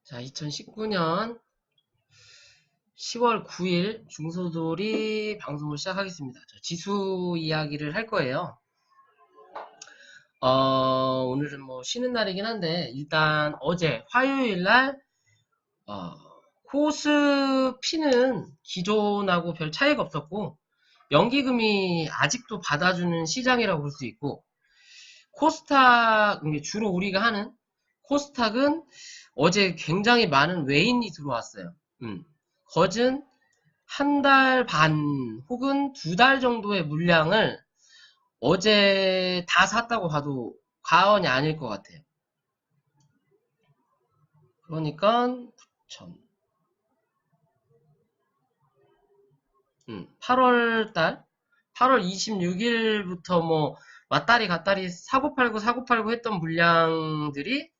자, 2019년 10월 9일 중소돌이 방송을 시작하겠습니다. 지수 이야기를 할 거예요. 오늘은 뭐 쉬는 날이긴 한데, 일단 어제 화요일 날, 코스피는 기존하고 별 차이가 없었고, 연기금이 아직도 받아주는 시장이라고 볼 수 있고, 코스닥, 주로 우리가 하는 코스닥은 어제 굉장히 많은 외인이 들어왔어요. 거진 한 달 반 혹은 두 달 정도의 물량을 어제 다 샀다고 봐도 과언이 아닐 것 같아요. 그러니까 9천 8월 26일부터 뭐 왔다리 갔다리 사고 팔고 했던 물량들이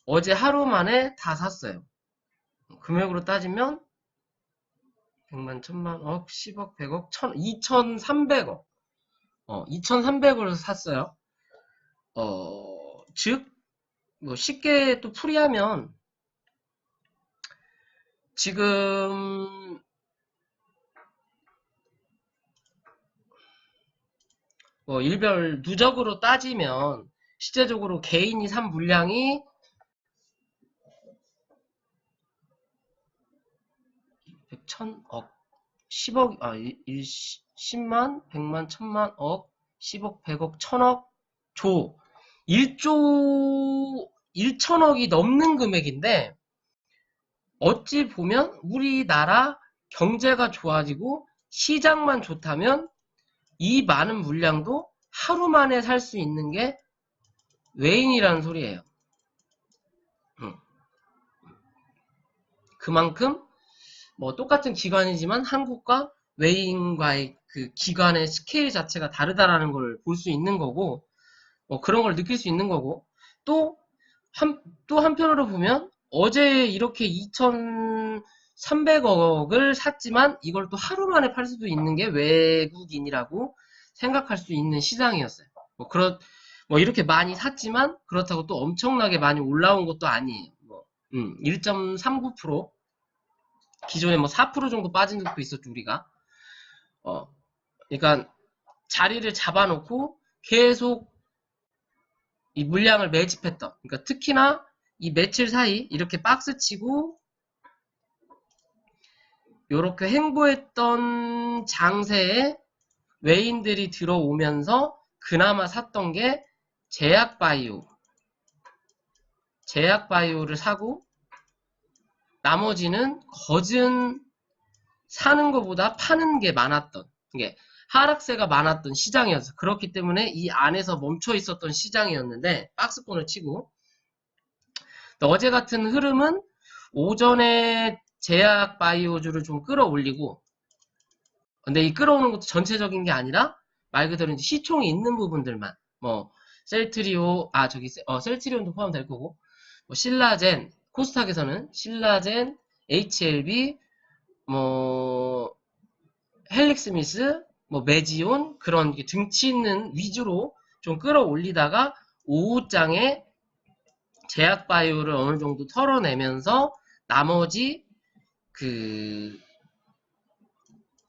어제 하루 만에 다 샀어요. 금액으로 따지면 100만, 1000만, 억, 10억, 100억, 2300억. 2300으로 샀어요. 즉, 뭐 쉽게 또 풀이하면 지금 뭐 일별 누적으로 따지면 실제적으로 개인이 산 물량이 100, 1000억, 10억, 10만, 100만, 1000만, 억, 10억, 100억, 1000억, 1조 1천억이 넘는 금액인데 어찌 보면 우리나라 경제가 좋아지고 시장만 좋다면 이 많은 물량도 하루 만에 살 수 있는 게 외인이라는 소리예요. 그만큼 뭐 똑같은 기관이지만 한국과 외인과의 그 기관의 스케일 자체가 다르다라는 걸 볼 수 있는 거고, 뭐 그런 걸 느낄 수 있는 거고, 또 한편으로 보면 어제 이렇게 2,300억을 샀지만 이걸 또 하루 만에 팔 수도 있는 게 외국인이라고 생각할 수 있는 시장이었어요. 뭐 이렇게 많이 샀지만 그렇다고 또 엄청나게 많이 올라온 것도 아니에요. 1.39%, 기존에 뭐 4% 정도 빠진 적도 있었죠, 우리가. 그러니까 자리를 잡아놓고 계속 이 물량을 매집했던, 그러니까 특히나 이 며칠 사이 이렇게 박스 치고 이렇게 행보했던 장세에 외인들이 들어오면서 그나마 샀던 게 제약바이오를 사고, 나머지는 거진 사는 것보다 파는 게 많았던, 이게 하락세가 많았던 시장이었어요. 그렇기 때문에 이 안에서 멈춰 있었던 시장이었는데, 박스권을 치고, 어제 같은 흐름은 오전에 제약바이오주를 좀 끌어올리고, 근데 이 끌어오는 것도 전체적인 게 아니라 말 그대로 이제 시총이 있는 부분들만, 뭐 셀트리온도 포함될 거고, 뭐 신라젠, 코스닥에서는 신라젠, HLB, 뭐 헬릭스미스, 뭐 메지온, 그런 등치 있는 위주로 좀 끌어올리다가 오후장에 제약바이오를 어느 정도 털어내면서 나머지 그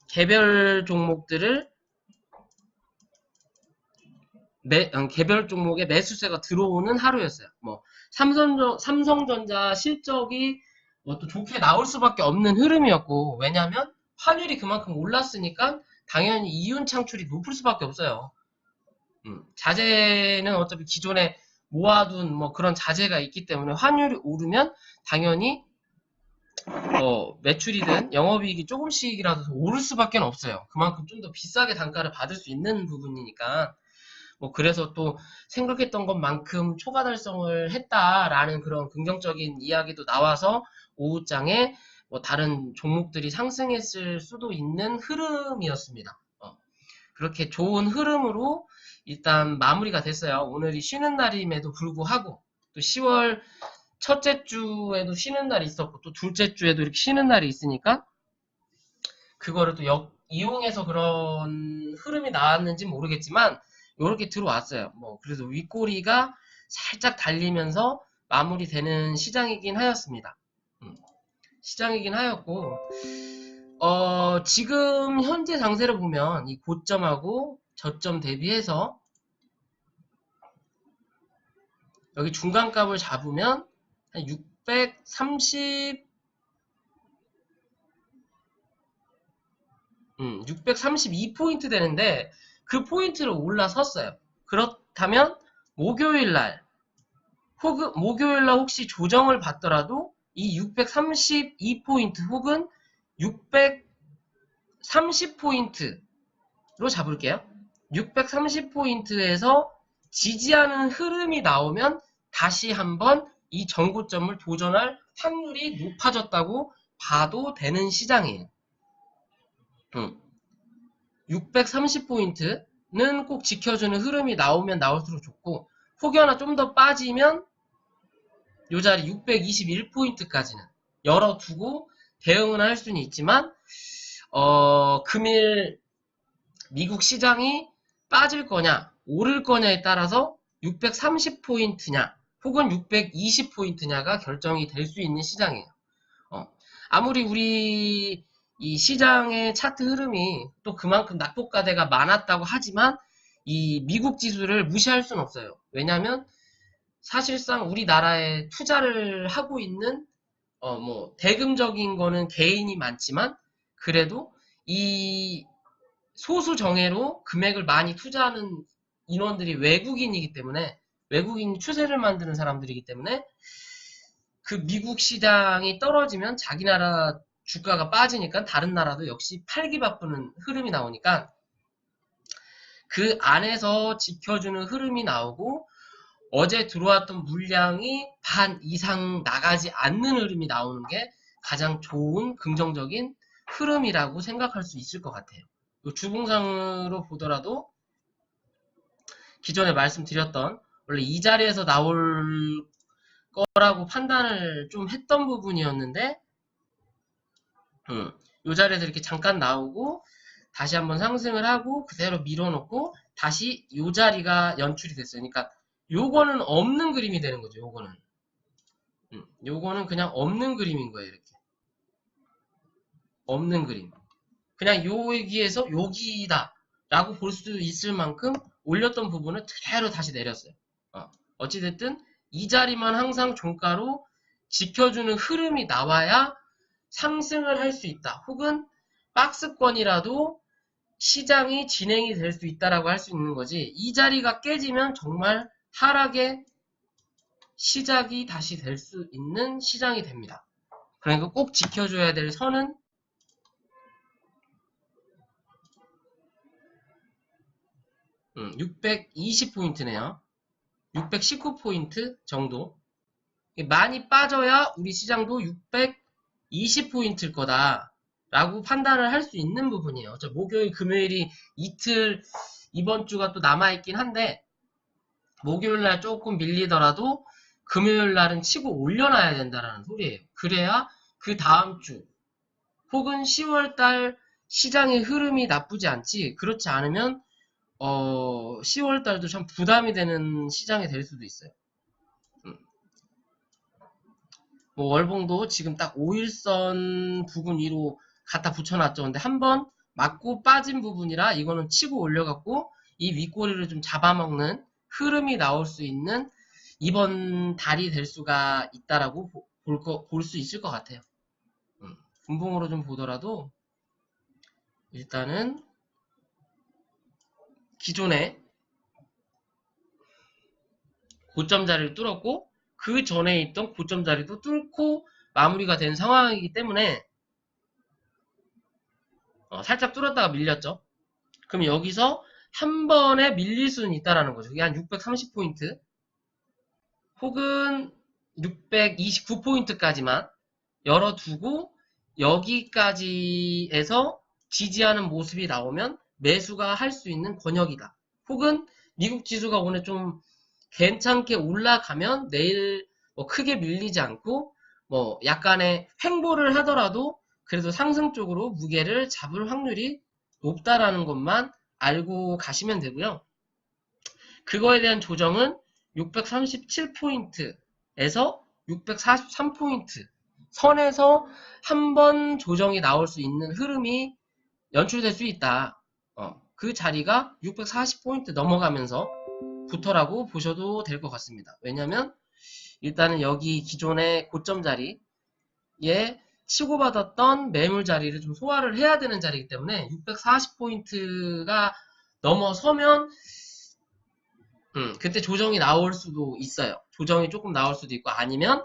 개별 종목들을 개별 종목에 매수세가 들어오는 하루였어요. 뭐 삼성전자 실적이 뭐 또 좋게 나올 수밖에 없는 흐름이었고, 왜냐하면 환율이 그만큼 올랐으니까 당연히 이윤 창출이 높을 수밖에 없어요. 자재는 어차피 기존에 모아둔 뭐 그런 자재가 있기 때문에 환율이 오르면 당연히 매출이든 영업이익이 조금씩이라도 오를 수밖에 없어요. 그만큼 좀 더 비싸게 단가를 받을 수 있는 부분이니까. 뭐 그래서 또 생각했던 것만큼 초과 달성을 했다라는 그런 긍정적인 이야기도 나와서 오후장에 뭐 다른 종목들이 상승했을 수도 있는 흐름이었습니다. 그렇게 좋은 흐름으로 일단 마무리가 됐어요. 오늘이 쉬는 날임에도 불구하고 또 10월 첫째 주에도 쉬는 날이 있었고 또 둘째 주에도 이렇게 쉬는 날이 있으니까 그거를 또 이용해서 그런 흐름이 나왔는지 모르겠지만 이렇게 들어왔어요. 뭐 그래서 윗꼬리가 살짝 달리면서 마무리되는 시장이긴 하였습니다. 시장이긴 하였고, 지금 현재 장세를 보면 이 고점하고 저점 대비해서 여기 중간값을 잡으면 한 632포인트 되는데 그 포인트를 올라섰어요. 그렇다면 목요일날 혹시 조정을 받더라도 이 632포인트 혹은 630포인트로 잡을게요. 630포인트에서 지지하는 흐름이 나오면 다시 한번 이 전고점을 도전할 확률이 높아졌다고 봐도 되는 시장이에요. 630포인트는 꼭 지켜주는 흐름이 나오면 나올수록 좋고, 혹여나 좀 더 빠지면 요 자리 621포인트까지는 열어두고 대응은 할 수는 있지만, 금일 미국 시장이 빠질 거냐 오를 거냐에 따라서 630포인트냐 혹은 620포인트냐가 결정이 될 수 있는 시장이에요. 아무리 우리 이 시장의 차트 흐름이 또 그만큼 낙폭과대가 많았다고 하지만 이 미국 지수를 무시할 수는 없어요. 왜냐하면 사실상 우리나라에 투자를 하고 있는 대금적인 거는 개인이 많지만 그래도 이 소수 정예로 금액을 많이 투자하는 인원들이 외국인이기 때문에, 외국인 추세를 만드는 사람들이기 때문에 그 미국 시장이 떨어지면 자기 나라 주가가 빠지니까 다른 나라도 역시 팔기 바쁘는 흐름이 나오니까 그 안에서 지켜주는 흐름이 나오고, 어제 들어왔던 물량이 반 이상 나가지 않는 흐름이 나오는 게 가장 좋은 긍정적인 흐름이라고 생각할 수 있을 것 같아요. 주봉상으로 보더라도 기존에 말씀드렸던 원래 이 자리에서 나올 거라고 판단을 좀 했던 부분이었는데 이 자리에서 이렇게 잠깐 나오고 다시 한번 상승을 하고 그대로 밀어놓고 다시 이 자리가 연출이 됐어요. 그러니까 요거는 없는 그림이 되는 거죠. 요거는 그냥 없는 그림인 거예요. 이렇게 없는 그림. 그냥 여기에서 여기다 라고 볼 수 있을 만큼 올렸던 부분을 그대로 다시 내렸어요. 어찌됐든 이 자리만 항상 종가로 지켜주는 흐름이 나와야 상승을 할 수 있다. 혹은 박스권이라도 시장이 진행이 될 수 있다라고 할 수 있는 거지, 이 자리가 깨지면 정말 하락의 시작이 다시 될 수 있는 시장이 됩니다. 그러니까 꼭 지켜줘야 될 선은 620포인트네요. 619포인트 정도. 많이 빠져야 우리 시장도 620포인트일 거다 라고 판단을 할 수 있는 부분이에요. 목요일, 금요일이 이틀 이번 주가 또 남아있긴 한데 목요일날 조금 밀리더라도 금요일날은 치고 올려놔야 된다라는 소리예요. 그래야 그 다음 주 혹은 10월달 시장의 흐름이 나쁘지 않지, 그렇지 않으면 10월달도 참 부담이 되는 시장이 될 수도 있어요. 월봉도 지금 딱 5일선 부분 위로 갖다 붙여놨죠. 근데 한번 맞고 빠진 부분이라 이거는 치고 올려갖고 이 윗꼬리를 좀 잡아먹는 흐름이 나올 수 있는 이번 달이 될 수가 있다라고 볼 수 있을 것 같아요. 분봉으로 좀 보더라도 일단은 기존에 고점 자리를 뚫었고 그 전에 있던 고점 자리도 뚫고 마무리가 된 상황이기 때문에 살짝 뚫었다가 밀렸죠. 그럼 여기서 한 번에 밀릴 수는 있다라는 거죠. 그게 한 630포인트 혹은 629포인트까지만 열어두고 여기까지에서 지지하는 모습이 나오면 매수가 할 수 있는 권역이다. 혹은 미국 지수가 오늘 좀 괜찮게 올라가면 내일 크게 밀리지 않고 약간의 횡보를 하더라도 그래도 상승 쪽으로 무게를 잡을 확률이 높다라는 것만 알고 가시면 되고요. 그거에 대한 조정은 637포인트 에서 643포인트 선에서 한 번 조정이 나올 수 있는 흐름이 연출될 수 있다. 그 자리가 640포인트 넘어가면서 부터라고 보셔도 될 것 같습니다. 왜냐면 일단은 여기 기존의 고점 자리에 치고받았던 매물 자리를 좀 소화를 해야 되는 자리이기 때문에 640포인트가 넘어서면 그때 조정이 나올 수도 있어요. 조정이 조금 나올 수도 있고 아니면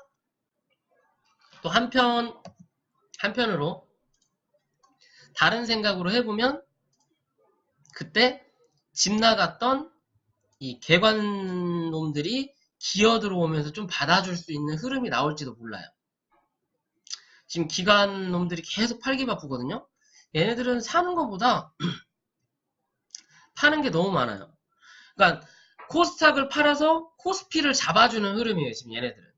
또 한편으로 다른 생각으로 해보면 그때 집 나갔던 이 개관놈들이 기어 들어오면서 좀 받아줄 수 있는 흐름이 나올지도 몰라요. 지금 기관놈들이 계속 팔기 바쁘거든요. 얘네들은 사는 것보다 파는 게 너무 많아요. 그러니까 코스닥을 팔아서 코스피를 잡아주는 흐름이에요. 지금 얘네들은.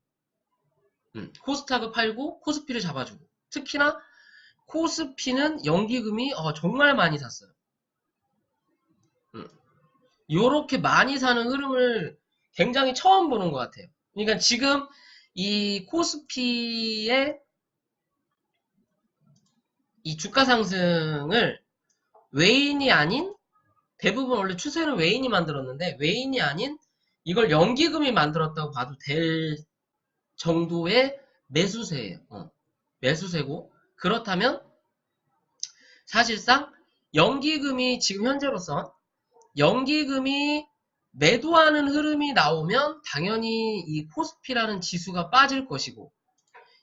코스닥을 팔고 코스피를 잡아주고 특히나 코스피는 연기금이 정말 많이 샀어요. 요렇게 많이 사는 흐름을 굉장히 처음 보는 것 같아요. 그러니까 지금 이 코스피의 이 주가 상승을 외인이 아닌 대부분 원래 추세는 외인이 만들었는데 외인이 아닌 이걸 연기금이 만들었다고 봐도 될 정도의 매수세예요. 매수세고 그렇다면 사실상 연기금이 지금 현재로서 연기금이 매도하는 흐름이 나오면 당연히 이 코스피라는 지수가 빠질 것이고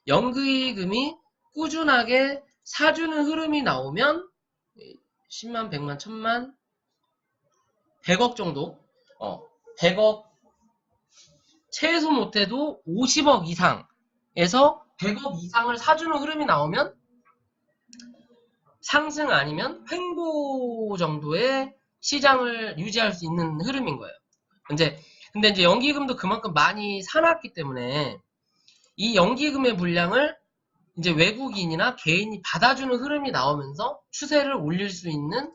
연기금이 꾸준하게 사주는 흐름이 나오면 10만, 100만, 1000만, 100억 정도 100억 최소 못해도 50억 이상에서 100억 이상을 사주는 흐름이 나오면 상승 아니면 횡보 정도의 시장을 유지할 수 있는 흐름인 거예요. 근데 이제 연기금도 그만큼 많이 사놨기 때문에 이 연기금의 물량을 이제 외국인이나 개인이 받아주는 흐름이 나오면서 추세를 올릴 수 있는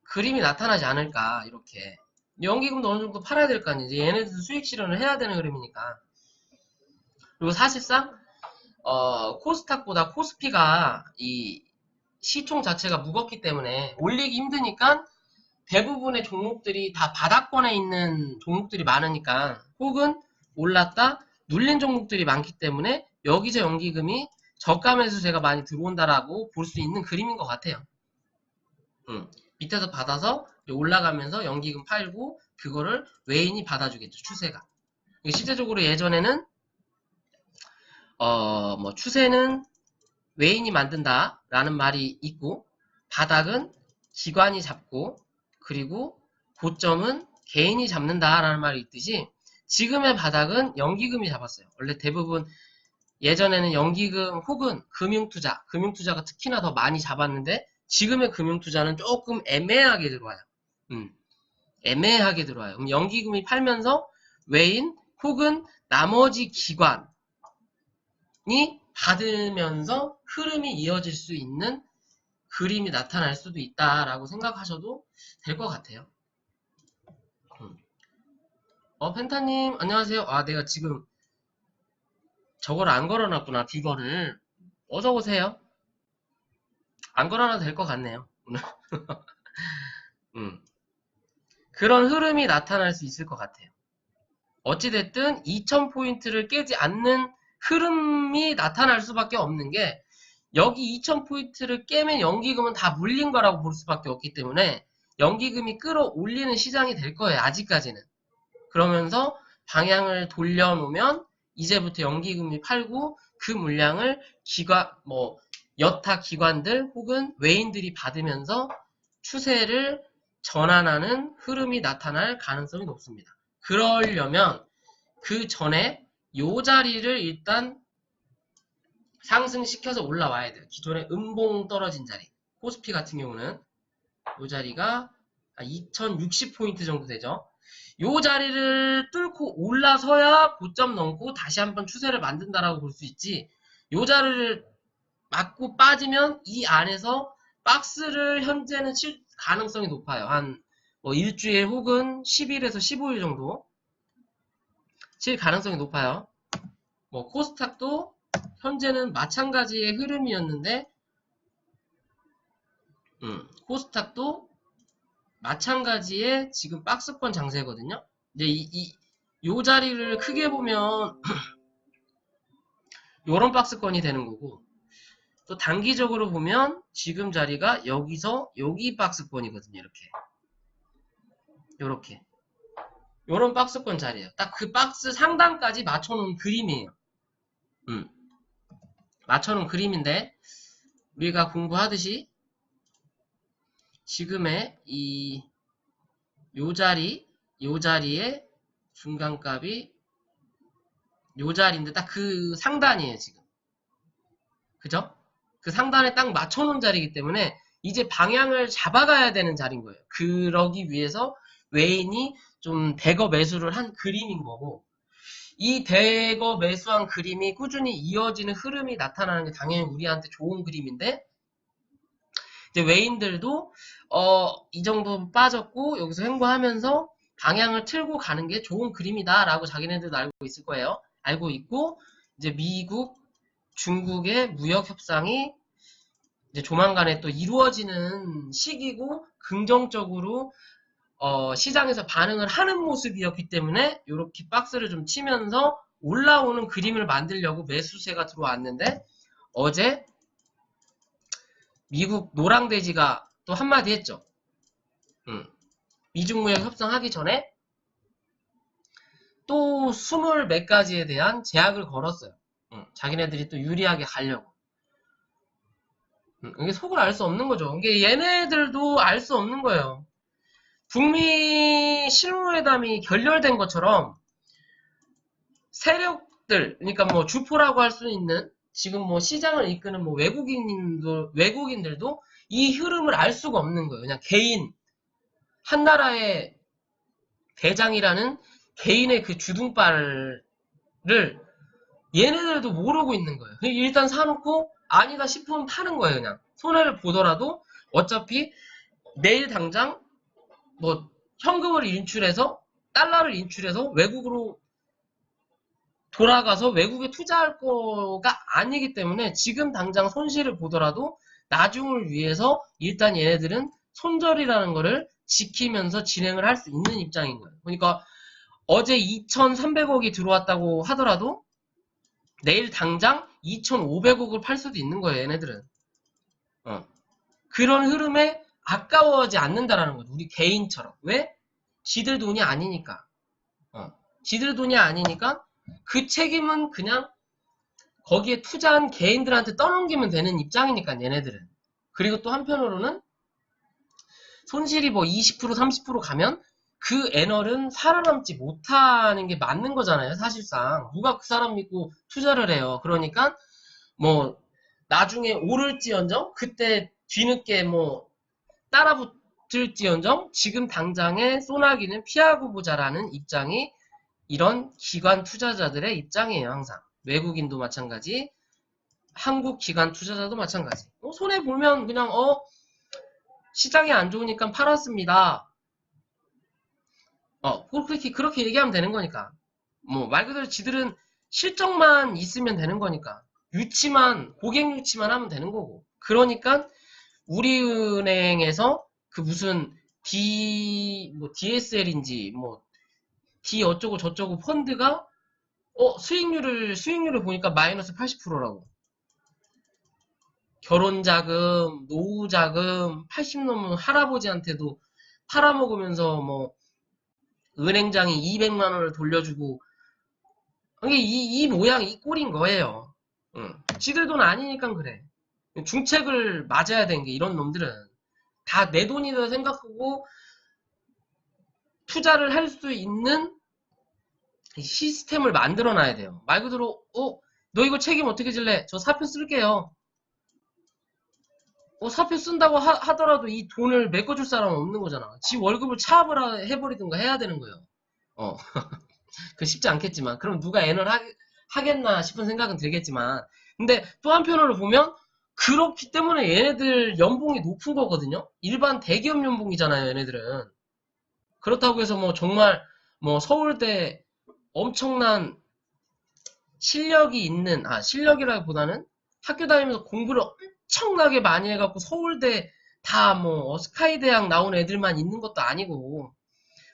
그림이 나타나지 않을까 이렇게. 연기금도 어느 정도 팔아야 될 거 아니에요. 이제 얘네들도 수익 실현을 해야 되는 흐름이니까. 그리고 사실상 코스닥보다 코스피가 이 시총 자체가 무겁기 때문에 올리기 힘드니까 대부분의 종목들이 다 바닥권에 있는 종목들이 많으니까 혹은 올랐다 눌린 종목들이 많기 때문에 여기서 연기금이 저가 매수세가 많이 들어온다라고 볼 수 있는 그림인 것 같아요. 밑에서 받아서 올라가면서 연기금 팔고 그거를 외인이 받아주겠죠. 추세가. 실제적으로 예전에는 뭐 추세는 외인이 만든다라는 말이 있고 바닥은 기관이 잡고 그리고 고점은 개인이 잡는다라는 말이 있듯이 지금의 바닥은 연기금이 잡았어요. 원래 대부분 예전에는 연기금 혹은 금융투자가 특히나 더 많이 잡았는데 지금의 금융투자는 조금 애매하게 들어와요. 애매하게 들어와요. 그럼 연기금이 팔면서 외인 혹은 나머지 기관이 받으면서 흐름이 이어질 수 있는 그림이 나타날 수도 있다라고 생각하셔도 될 것 같아요. 펜타님 안녕하세요. 내가 지금 저걸 안 걸어놨구나. 비거를 어서 오세요. 안 걸어놔도 될 것 같네요. 그런 흐름이 나타날 수 있을 것 같아요. 어찌됐든 2000포인트를 깨지 않는 흐름이 나타날 수밖에 없는 게 여기 2000포인트를 깨면 연기금은 다 물린 거라고 볼 수밖에 없기 때문에 연기금이 끌어올리는 시장이 될 거예요. 아직까지는. 그러면서 방향을 돌려놓으면 이제부터 연기금이 팔고 그 물량을 여타 기관들 혹은 외인들이 받으면서 추세를 전환하는 흐름이 나타날 가능성이 높습니다. 그러려면 그 전에 이 자리를 일단 상승시켜서 올라와야 돼요. 기존에 음봉 떨어진 자리. 코스피 같은 경우는 이 자리가 2060포인트 정도 되죠. 이 자리를 뚫고 올라서야 고점 넘고 다시 한번 추세를 만든다라고 볼 수 있지. 이 자리를 맞고 빠지면 이 안에서 박스를 현재는 칠 가능성이 높아요. 한 일주일 혹은 10일에서 15일 정도 칠 가능성이 높아요. 뭐 코스닥도 현재는 마찬가지의 흐름이었는데, 코스닥도 마찬가지의 지금 박스권 장세거든요. 이제 요 자리를 크게 보면 요런 박스권이 되는 거고, 또 단기적으로 보면 지금 자리가 여기서 여기 박스권이거든요. 요렇게 요런 박스권 자리예요. 딱 그 박스 상단까지 맞춰놓은 그림이에요. 맞춰놓은 그림인데, 우리가 공부하듯이 지금의 요 자리에 중간값이 요 자리인데 딱 그 상단이에요, 지금. 그죠? 그 상단에 딱 맞춰놓은 자리이기 때문에 이제 방향을 잡아가야 되는 자리인 거예요. 그러기 위해서 외인이 좀 대거 매수를 한 그림인 거고, 이 대거 매수한 그림이 꾸준히 이어지는 흐름이 나타나는 게 당연히 우리한테 좋은 그림인데, 이제 외인들도 이 정도 빠졌고 여기서 횡보하면서 방향을 틀고 가는 게 좋은 그림이다라고 자기네들도 알고 있을 거예요. 알고 있고, 이제 미국, 중국의 무역 협상이 이제 조만간에 또 이루어지는 시기고, 긍정적으로 시장에서 반응을 하는 모습이었기 때문에 이렇게 박스를 좀 치면서 올라오는 그림을 만들려고 매수세가 들어왔는데, 어제 미국 노랑돼지가 또 한마디 했죠. 미중 무역 협상하기 전에 또 20몇 가지에 대한 제약을 걸었어요. 자기네들이 또 유리하게 가려고. 이게 속을 알 수 없는 거죠. 이게 얘네들도 알 수 없는 거예요. 북미 실무회담이 결렬된 것처럼 세력들, 그러니까 뭐 주포라고 할 수 있는, 지금 뭐 시장을 이끄는 뭐 외국인들도 이 흐름을 알 수가 없는 거예요. 그냥 개인, 한 나라의 대장이라는 개인의 그 주둥발을 얘네들도 모르고 있는 거예요. 일단 사놓고 아니다 싶으면 파는 거예요. 그냥 손해를 보더라도 어차피 내일 당장 뭐 현금을 인출해서, 달러를 인출해서 외국으로 돌아가서 외국에 투자할 거가 아니기 때문에 지금 당장 손실을 보더라도 나중을 위해서 일단 얘네들은 손절이라는 거를 지키면서 진행을 할 수 있는 입장인 거예요. 그러니까 어제 2,300억이 들어왔다고 하더라도 내일 당장 2,500억을 팔 수도 있는 거예요, 얘네들은. 그런 흐름에 아까워하지 않는다라는 거죠. 우리 개인처럼. 왜? 지들 돈이 아니니까. 지들 돈이 아니니까 그 책임은 그냥 거기에 투자한 개인들한테 떠넘기면 되는 입장이니까, 얘네들은. 그리고 또 한편으로는 손실이 뭐 20% 30% 가면 그 애널은 살아남지 못하는 게 맞는 거잖아요, 사실상. 누가 그 사람 믿고 투자를 해요. 그러니까 뭐 나중에 오를지언정, 그때 뒤늦게 뭐 따라붙을지언정 지금 당장의 소나기는 피하고 보자라는 입장이 이런 기관 투자자들의 입장이에요. 항상 외국인도 마찬가지, 한국 기관 투자자도 마찬가지. 손해보면 그냥 시장이 안 좋으니까 팔았습니다. 그렇게 얘기하면 되는 거니까. 뭐 말 그대로 지들은 실적만 있으면 되는 거니까, 고객 유치만 하면 되는 거고. 그러니까 우리은행에서 그 무슨 DSL인지 뭐 D 어쩌고 저쩌고 펀드가 수익률을 보니까 마이너스 80%라고. 결혼자금, 노후자금 80 넘은 할아버지한테도 팔아먹으면서 뭐 은행장이 200만 원을 돌려주고, 이게 이 모양, 이 꼴인 거예요. 지들 돈 아니니까 그래. 중책을 맞아야 되는 게, 이런 놈들은 다 내 돈이다 생각하고 투자를 할 수 있는 시스템을 만들어 놔야 돼요. 말 그대로 너 이거 책임 어떻게 질래? 저 사표 쓸게요. 사표 쓴다고 하더라도 이 돈을 메꿔줄 사람은 없는 거잖아. 지 월급을 차압을 해버리든가 해야 되는 거예요. 그 쉽지 않겠지만, 그럼 누가 애널 하겠나 싶은 생각은 들겠지만, 근데 또 한편으로 보면 그렇기 때문에 얘네들 연봉이 높은 거거든요. 일반 대기업 연봉이잖아요, 얘네들은. 그렇다고 해서 뭐 정말 뭐 서울대 엄청난 실력이 있는, 실력이라기보다는 학교 다니면서 공부를 엄청나게 많이 해갖고 서울대 다 뭐 스카이 대학 나온 애들만 있는 것도 아니고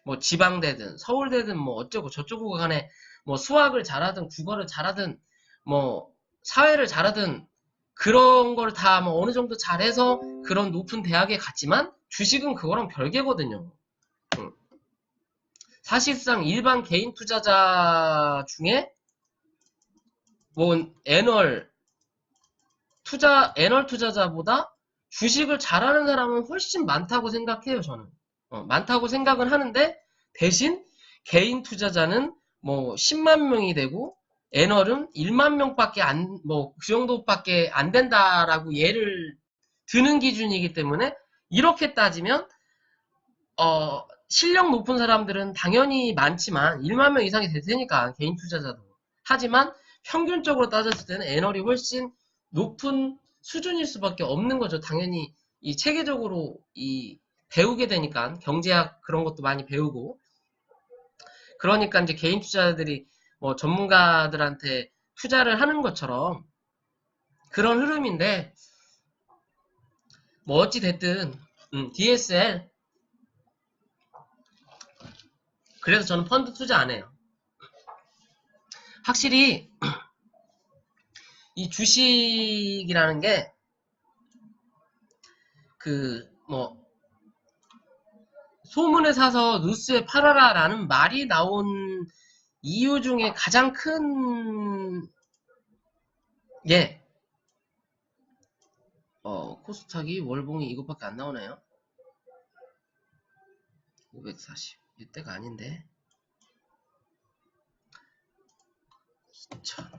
뭐 지방대든 서울대든 뭐 어쩌고 저쩌고 간에 뭐 수학을 잘하든 국어를 잘하든 뭐 사회를 잘하든 그런 걸 다 뭐 어느 정도 잘해서 그런 높은 대학에 갔지만 주식은 그거랑 별개거든요. 응. 사실상 일반 개인 투자자 중에 뭐 애널 투자자보다 주식을 잘하는 사람은 훨씬 많다고 생각해요, 저는. 많다고 생각은 하는데, 대신 개인 투자자는 뭐 10만 명이 되고, 애널은 1만 명밖에 그 정도밖에 안 된다라고 예를 드는 기준이기 때문에, 이렇게 따지면, 실력 높은 사람들은 당연히 많지만, 1만 명 이상이 될 테니까, 개인 투자자도. 하지만, 평균적으로 따졌을 때는 애널이 훨씬 높은 수준일 수밖에 없는 거죠. 당연히 이 체계적으로 이 배우게 되니까 경제학 그런 것도 많이 배우고 그러니까 이제 개인 투자자들이 뭐 전문가들한테 투자를 하는 것처럼 그런 흐름인데 뭐 어찌 됐든 DSL 그래서 저는 펀드 투자 안 해요. 확실히 이 주식이라는 게 뭐 소문에 사서 뉴스에 팔아라라는 말이 나온 이유 중에 가장 큰 게 코스닥이 월봉이 이것밖에 안 나오네요. 540 이때가 아닌데 2000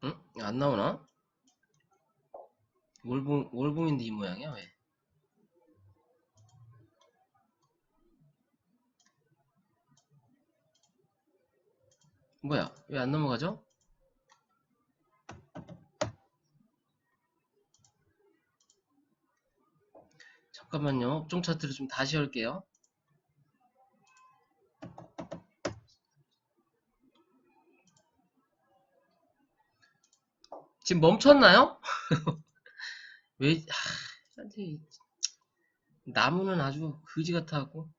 응? 안 나오나? 월봉인데 이 모양이야 왜? 뭐야 왜 안 넘어가죠? 잠깐만요. 업종 차트를 좀 다시 할게요. 지금 멈췄나요? 왜 나무는 아주 그지 같아갖고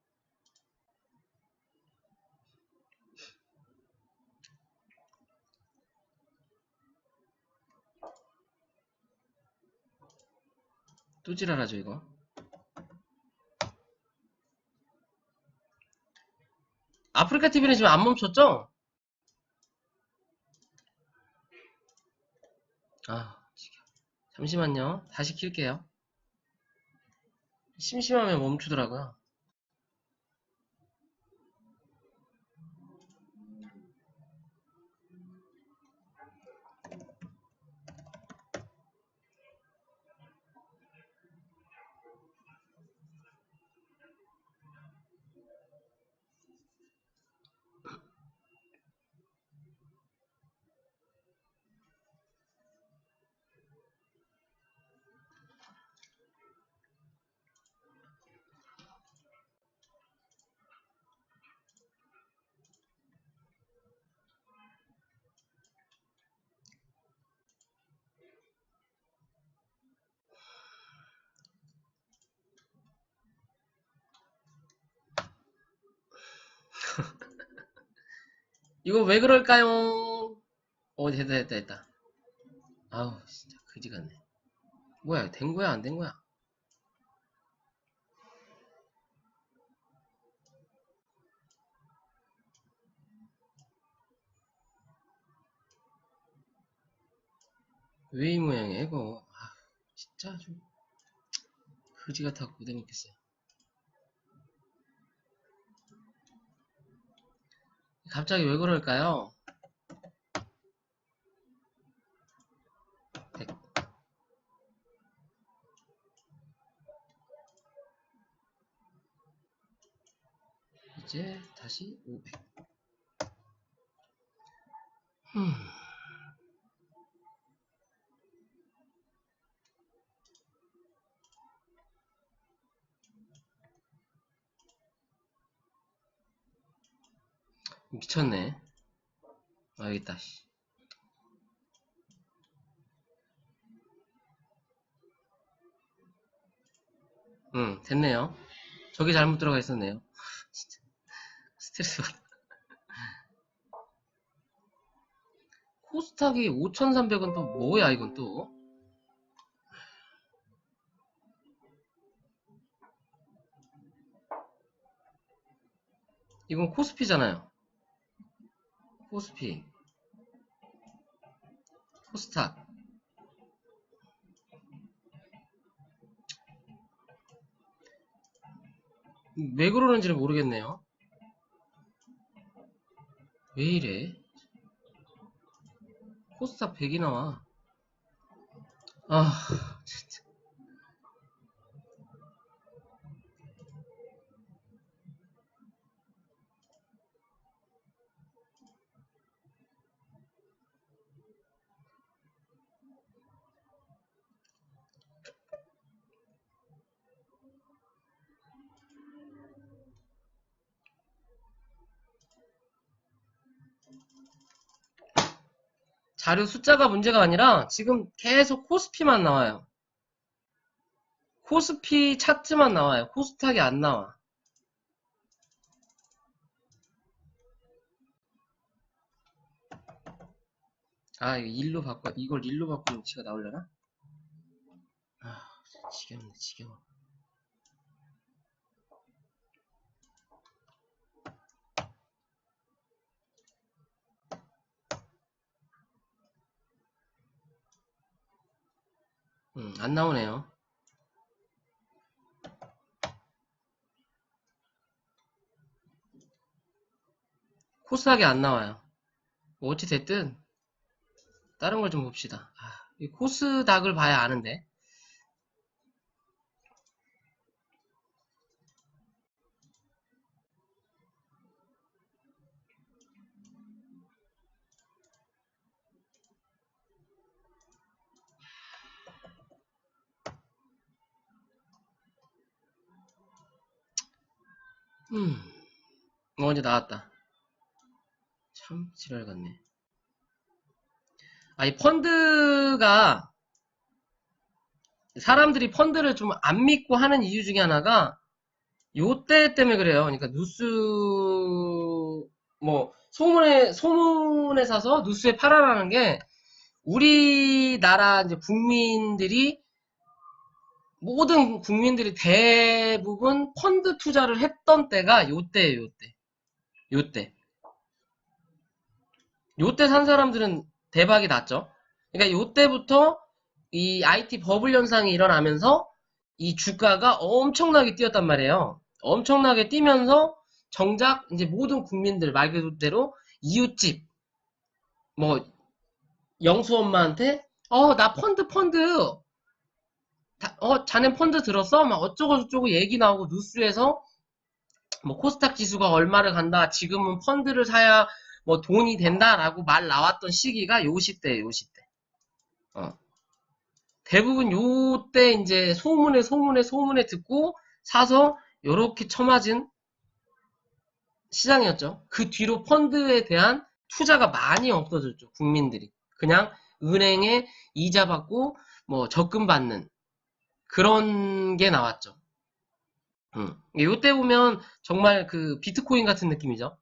또 지랄하죠 이거. 아프리카 TV는 지금 안 멈췄죠? 잠시만요. 다시 킬게요. 심심하면 멈추더라고요. 이거 왜 그럴까요? 됐다. 아우 진짜 그지 같네. 뭐야 된 거야 안 된 거야? 왜 이 모양이야 이거? 진짜 좀 그지 같아 못 해먹겠어요. 갑자기 왜 그럴까요? 이제 다시 500. 미쳤네. 아, 여기 있다. 씨. 응, 됐네요. 저기 잘못 들어가 있었네요. 진짜 스트레스 받아. 코스닥이 5,300원 또 뭐야 이건 또? 이건 코스피잖아요. 코스피, 코스닥. 왜 그러는지를 모르겠네요. 왜 이래? 코스닥 100이 나와. 아, 진짜. 자료 숫자가 문제가 아니라 지금 계속 코스피만 나와요. 코스피 차트만 나와요. 코스닥이 안 나와. 아, 이걸 일로 바꾸면 지가 나오려나? 아, 지겹네, 지겨워. 안 나오네요. 코스닥이 안 나와요. 뭐 어찌 됐든 다른 걸 좀 봅시다. 아, 이 코스닥을 봐야 아는데. 이제 나왔다. 참 지랄 같네. 아, 이 펀드가 사람들이 펀드를 좀 안 믿고 하는 이유 중에 하나가 요때 때문에 그래요. 그러니까 뉴스 뭐 소문에 사서 뉴스에 팔아라는 게 우리나라 이제 국민들이 모든 국민들이 대부분 펀드 투자를 했던 때가 요때예요. 요때. 요때 산 사람들은 대박이 났죠. 그러니까 요때부터 이 IT 버블 현상이 일어나면서 이 주가가 엄청나게 뛰었단 말이에요. 엄청나게 뛰면서 정작 이제 모든 국민들 말 그대로 이웃집 뭐 영수 엄마한테 나 펀드 자네 펀드 들었어? 막 어쩌고 저쩌고 얘기 나오고 뉴스에서 뭐 코스닥 지수가 얼마를 간다. 지금은 펀드를 사야 뭐 돈이 된다라고 말 나왔던 시기가 요 시대예요, 요 시대. 어. 대부분 요때 이제 소문에 듣고 사서 요렇게 처맞은 시장이었죠. 그 뒤로 펀드에 대한 투자가 많이 없어졌죠. 국민들이. 그냥 은행에 이자 받고 뭐 적금 받는 그런 게 나왔죠. 요때 보면 정말 그 비트코인 같은 느낌이죠.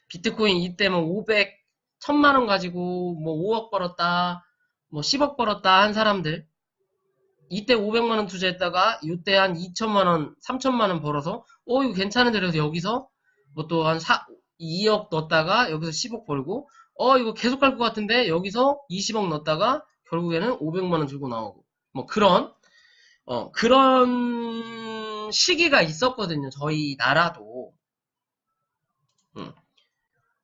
비트코인 이때 뭐 500, 1000만 원 가지고 뭐 5억 벌었다, 뭐 10억 벌었다 한 사람들. 이때 500만 원 투자했다가 이때 한 2천만 원, 3천만 원 벌어서 이거 괜찮은데 그래서 여기서 뭐 또 한 2억 넣었다가 여기서 10억 벌고 이거 계속 갈 것 같은데 여기서 20억 넣었다가 결국에는 500만 원 들고 나오고 뭐 그런 시기가 있었거든요. 저희 나라도. 음.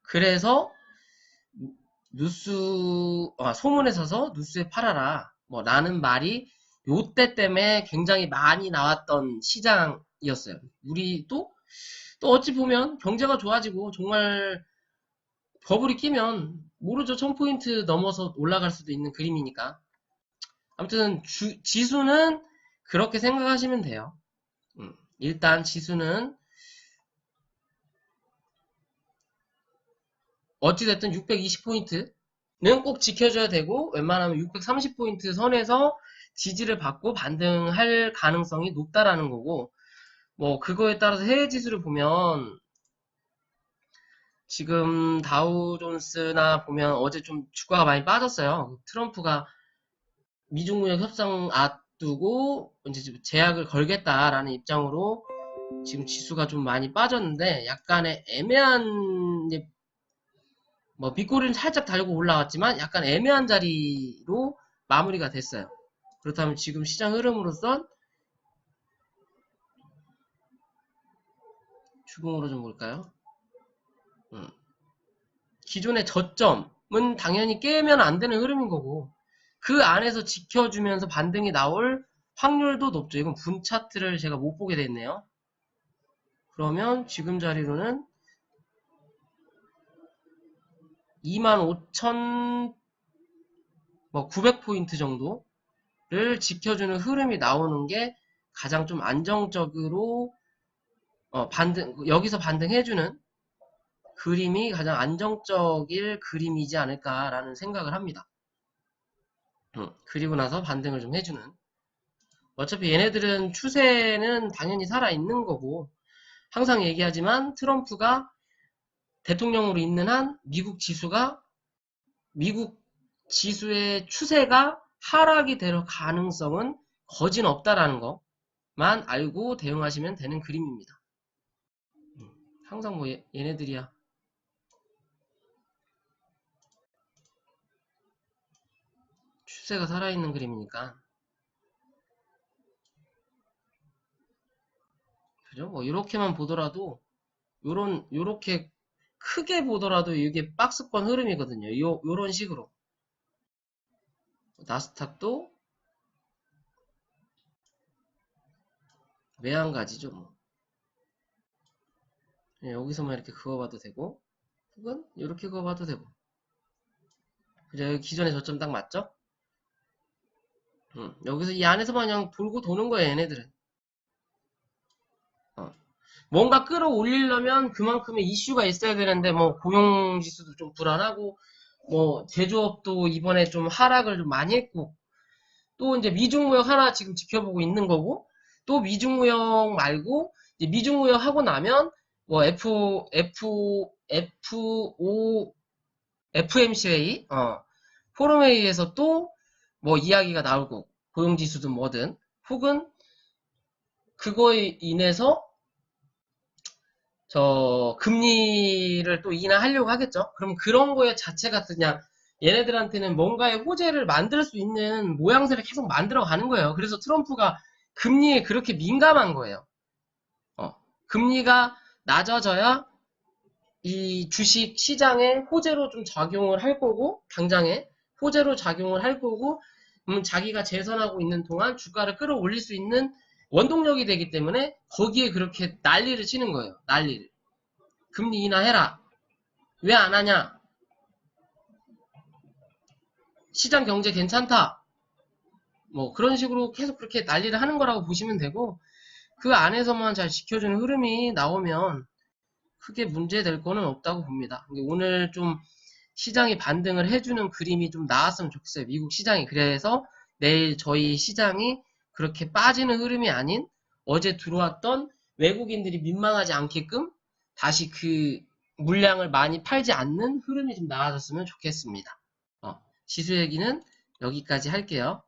그래서 소문에 서서 뉴스에 팔아라. 뭐, 라는 말이 요때 때문에 굉장히 많이 나왔던 시장이었어요. 우리 또 어찌 보면 경제가 좋아지고 정말 버블이 끼면 모르죠. 1000포인트 넘어서 올라갈 수도 있는 그림이니까. 아무튼 지수는 그렇게 생각하시면 돼요. 일단 지수는 어찌됐든 620포인트는 꼭 지켜줘야 되고, 웬만하면 630포인트 선에서 지지를 받고 반등할 가능성이 높다라는 거고, 뭐, 그거에 따라서 해외 지수를 보면, 지금 다우존스나 보면 어제 좀 주가가 많이 빠졌어요. 트럼프가 미중 무역 협상 앞두고 이제 제약을 걸겠다라는 입장으로 지금 지수가 좀 많이 빠졌는데 약간의 애매한 뭐 밑꼬리는 살짝 달고 올라왔지만 약간 애매한 자리로 마무리가 됐어요. 그렇다면 지금 시장 흐름으로선 주봉으로 좀 볼까요? 기존의 저점은 당연히 깨면 안 되는 흐름인 거고 그 안에서 지켜주면서 반등이 나올 확률도 높죠. 이건 분 차트를 제가 못 보게 됐네요. 그러면 지금 자리로는 25,900포인트 정도를 지켜주는 흐름이 나오는 게 가장 좀 안정적으로 여기서 반등해주는 그림이 가장 안정적일 그림이지 않을까라는 생각을 합니다. 그리고 나서 반등을 좀 해주는. 어차피 얘네들은 추세는 당연히 살아있는 거고 항상 얘기하지만 트럼프가 대통령으로 있는 한 미국 지수의 추세가 하락이 될 가능성은 거진 없다라는 것만 알고 대응하시면 되는 그림입니다. 항상 뭐 얘네들이야. 추세가 살아있는 그림이니까. 그죠? 뭐 이렇게만 보더라도 요렇게 크게 보더라도 이게 박스권 흐름이거든요. 요런 식으로. 나스닥도 매한가지죠. 뭐. 여기서만 이렇게 그어봐도 되고 혹은 이렇게 그어봐도 되고. 그죠? 기존의 저점 딱 맞죠? 여기서 이 안에서만 그냥 돌고 도는 거예요. 얘네들은. 뭔가 끌어올리려면 그만큼의 이슈가 있어야 되는데 뭐 고용지수도 좀 불안하고 뭐 제조업도 이번에 좀 하락을 좀 많이 했고 또 이제 미중무역 하나 지금 지켜보고 있는 거고 또 미중무역 말고 이제 미중무역 하고 나면 뭐 FOMCA 포럼회의에서 또 뭐 이야기가 나오고 고용지수든 뭐든 혹은 그거에 인해서 금리를 또 인하하려고 하겠죠. 그럼 그런 거에 자체가 그냥 얘네들한테는 뭔가의 호재를 만들 수 있는 모양새를 계속 만들어 가는 거예요. 그래서 트럼프가 금리에 그렇게 민감한 거예요. 금리가 낮아져야 이 주식 시장에 호재로 좀 작용을 할 거고, 당장에 호재로 작용을 할 거고, 자기가 재선하고 있는 동안 주가를 끌어올릴 수 있는 원동력이 되기 때문에 거기에 그렇게 난리를 치는 거예요. 난리를. 금리 인하해라. 왜 안 하냐? 시장 경제 괜찮다. 뭐 그런 식으로 계속 그렇게 난리를 하는 거라고 보시면 되고 그 안에서만 잘 지켜주는 흐름이 나오면 크게 문제될 거는 없다고 봅니다. 오늘 좀 시장이 반등을 해주는 그림이 좀 나왔으면 좋겠어요. 미국 시장이. 그래서 내일 저희 시장이 그렇게 빠지는 흐름이 아닌 어제 들어왔던 외국인들이 민망하지 않게끔 다시 그 물량을 많이 팔지 않는 흐름이 좀 나와줬으면 좋겠습니다. 지수 얘기는 여기까지 할게요.